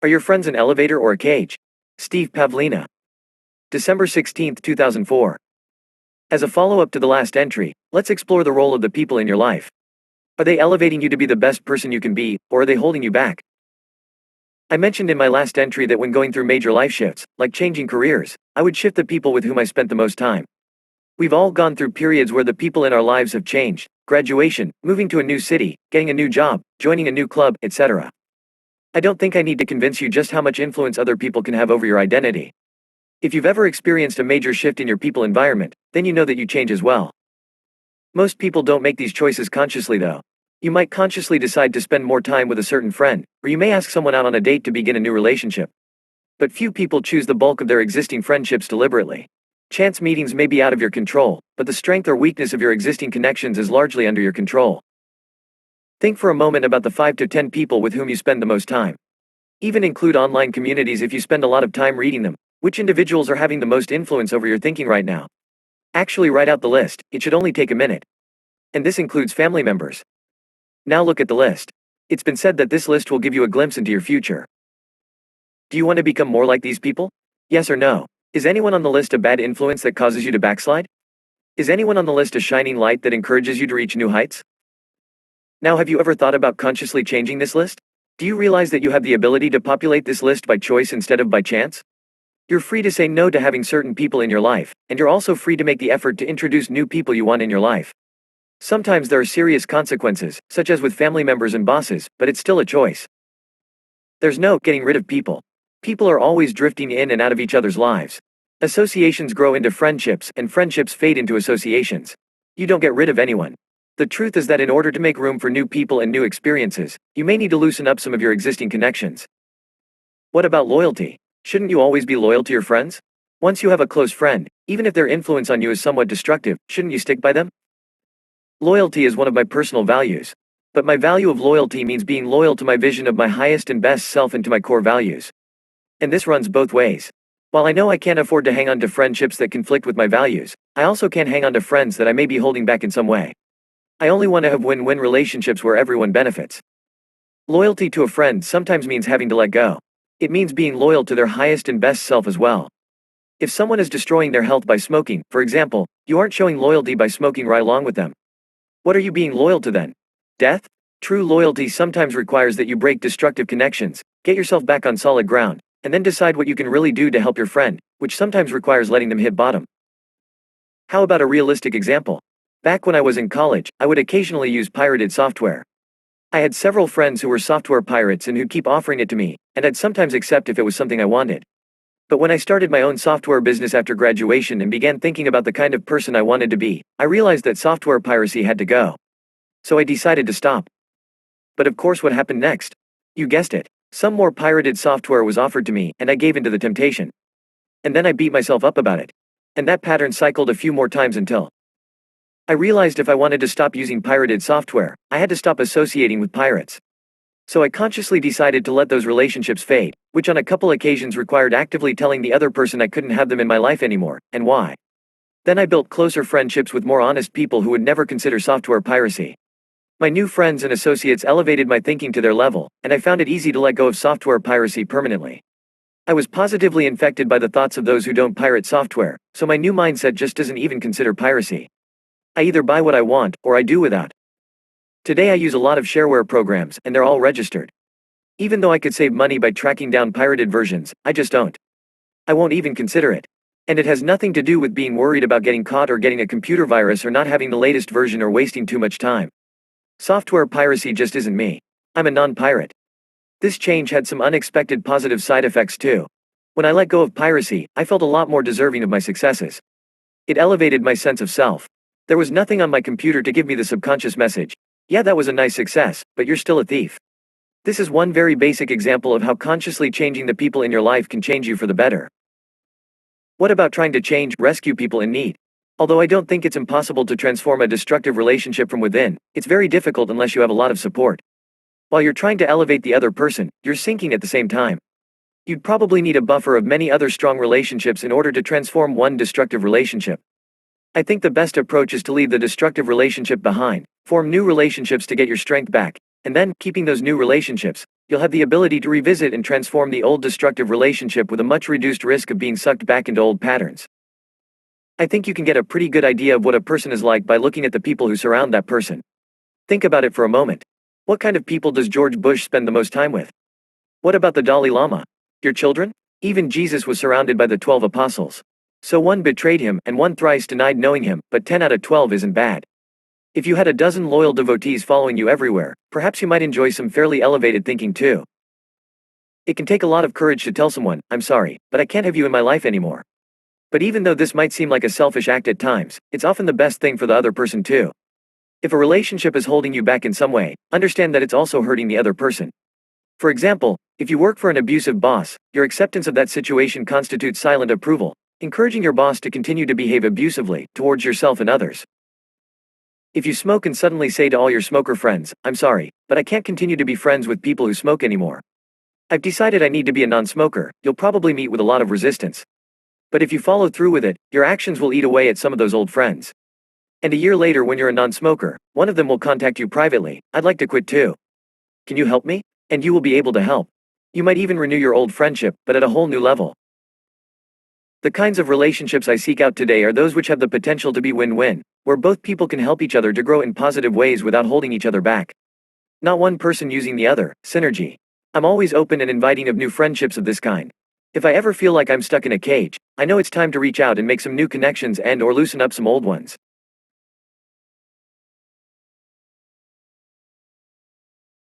Are your friends an elevator or a cage? Steve Pavlina. December 16, 2004. As a follow-up to the last entry, let's explore the role of the people in your life. Are they elevating you to be the best person you can be, or are they holding you back? I mentioned in my last entry that when going through major life shifts, like changing careers, I would shift the people with whom I spent the most time. We've all gone through periods where the people in our lives have changed: graduation, moving to a new city, getting a new job, joining a new club, etc. I don't think I need to convince you just how much influence other people can have over your identity. If you've ever experienced a major shift in your people environment, then you know that you change as well. Most people don't make these choices consciously though. You might consciously decide to spend more time with a certain friend, or you may ask someone out on a date to begin a new relationship. But few people choose the bulk of their existing friendships deliberately. Chance meetings may be out of your control, but the strength or weakness of your existing connections is largely under your control. Think for a moment about the 5 to 10 people with whom you spend the most time. Even include online communities if you spend a lot of time reading them. Which individuals are having the most influence over your thinking right now? Actually write out the list, it should only take a minute. And this includes family members. Now look at the list. It's been said that this list will give you a glimpse into your future. Do you want to become more like these people? Yes or no? Is anyone on the list a bad influence that causes you to backslide? Is anyone on the list a shining light that encourages you to reach new heights? Now, have you ever thought about consciously changing this list? Do you realize that you have the ability to populate this list by choice instead of by chance? You're free to say no to having certain people in your life, and you're also free to make the effort to introduce new people you want in your life. Sometimes there are serious consequences, such as with family members and bosses, but it's still a choice. There's no getting rid of people. People are always drifting in and out of each other's lives. Associations grow into friendships, and friendships fade into associations. You don't get rid of anyone. The truth is that in order to make room for new people and new experiences, you may need to loosen up some of your existing connections. What about loyalty? Shouldn't you always be loyal to your friends? Once you have a close friend, even if their influence on you is somewhat destructive, shouldn't you stick by them? Loyalty is one of my personal values. But my value of loyalty means being loyal to my vision of my highest and best self and to my core values. And this runs both ways. While I know I can't afford to hang on to friendships that conflict with my values, I also can't hang on to friends that I may be holding back in some way. I only want to have win-win relationships where everyone benefits. Loyalty to a friend sometimes means having to let go. It means being loyal to their highest and best self as well. If someone is destroying their health by smoking, for example, you aren't showing loyalty by smoking right along with them. What are you being loyal to then? Death? True loyalty sometimes requires that you break destructive connections, get yourself back on solid ground, and then decide what you can really do to help your friend, which sometimes requires letting them hit bottom. How about a realistic example? Back when I was in college, I would occasionally use pirated software. I had several friends who were software pirates and who'd keep offering it to me, and I'd sometimes accept if it was something I wanted. But when I started my own software business after graduation and began thinking about the kind of person I wanted to be, I realized that software piracy had to go. So I decided to stop. But of course, what happened next? You guessed it. Some more pirated software was offered to me, and I gave into the temptation. And then I beat myself up about it. And that pattern cycled a few more times until I realized if I wanted to stop using pirated software, I had to stop associating with pirates. So I consciously decided to let those relationships fade, which on a couple occasions required actively telling the other person I couldn't have them in my life anymore, and why. Then I built closer friendships with more honest people who would never consider software piracy. My new friends and associates elevated my thinking to their level, and I found it easy to let go of software piracy permanently. I was positively infected by the thoughts of those who don't pirate software, so my new mindset just doesn't even consider piracy. I either buy what I want, or I do without. Today I use a lot of shareware programs, and they're all registered. Even though I could save money by tracking down pirated versions, I just don't. I won't even consider it. And it has nothing to do with being worried about getting caught or getting a computer virus or not having the latest version or wasting too much time. Software piracy just isn't me. I'm a non-pirate. This change had some unexpected positive side effects too. When I let go of piracy, I felt a lot more deserving of my successes. It elevated my sense of self. There was nothing on my computer to give me the subconscious message: yeah, that was a nice success, but you're still a thief. This is one very basic example of how consciously changing the people in your life can change you for the better. What about trying to rescue people in need? Although I don't think it's impossible to transform a destructive relationship from within, it's very difficult unless you have a lot of support. While you're trying to elevate the other person, you're sinking at the same time. You'd probably need a buffer of many other strong relationships in order to transform one destructive relationship. I think the best approach is to leave the destructive relationship behind, form new relationships to get your strength back, and then, keeping those new relationships, you'll have the ability to revisit and transform the old destructive relationship with a much reduced risk of being sucked back into old patterns. I think you can get a pretty good idea of what a person is like by looking at the people who surround that person. Think about it for a moment. What kind of people does George Bush spend the most time with? What about the Dalai Lama? Your children? Even Jesus was surrounded by the 12 apostles. So one betrayed him, and one thrice denied knowing him, but 10 out of 12 isn't bad. If you had a dozen loyal devotees following you everywhere, perhaps you might enjoy some fairly elevated thinking too. It can take a lot of courage to tell someone, I'm sorry, but I can't have you in my life anymore. But even though this might seem like a selfish act at times, it's often the best thing for the other person too. If a relationship is holding you back in some way, understand that it's also hurting the other person. For example, if you work for an abusive boss, your acceptance of that situation constitutes silent approval, encouraging your boss to continue to behave abusively towards yourself and others. If you smoke and suddenly say to all your smoker friends, I'm sorry, but I can't continue to be friends with people who smoke anymore. I've decided I need to be a non-smoker, you'll probably meet with a lot of resistance. But if you follow through with it, your actions will eat away at some of those old friends. And a year later when you're a non-smoker, one of them will contact you privately, I'd like to quit too. Can you help me? And you will be able to help. You might even renew your old friendship, but at a whole new level. The kinds of relationships I seek out today are those which have the potential to be win-win, where both people can help each other to grow in positive ways without holding each other back. Not one person using the other, synergy. I'm always open and inviting of new friendships of this kind. If I ever feel like I'm stuck in a cage, I know it's time to reach out and make some new connections and or loosen up some old ones.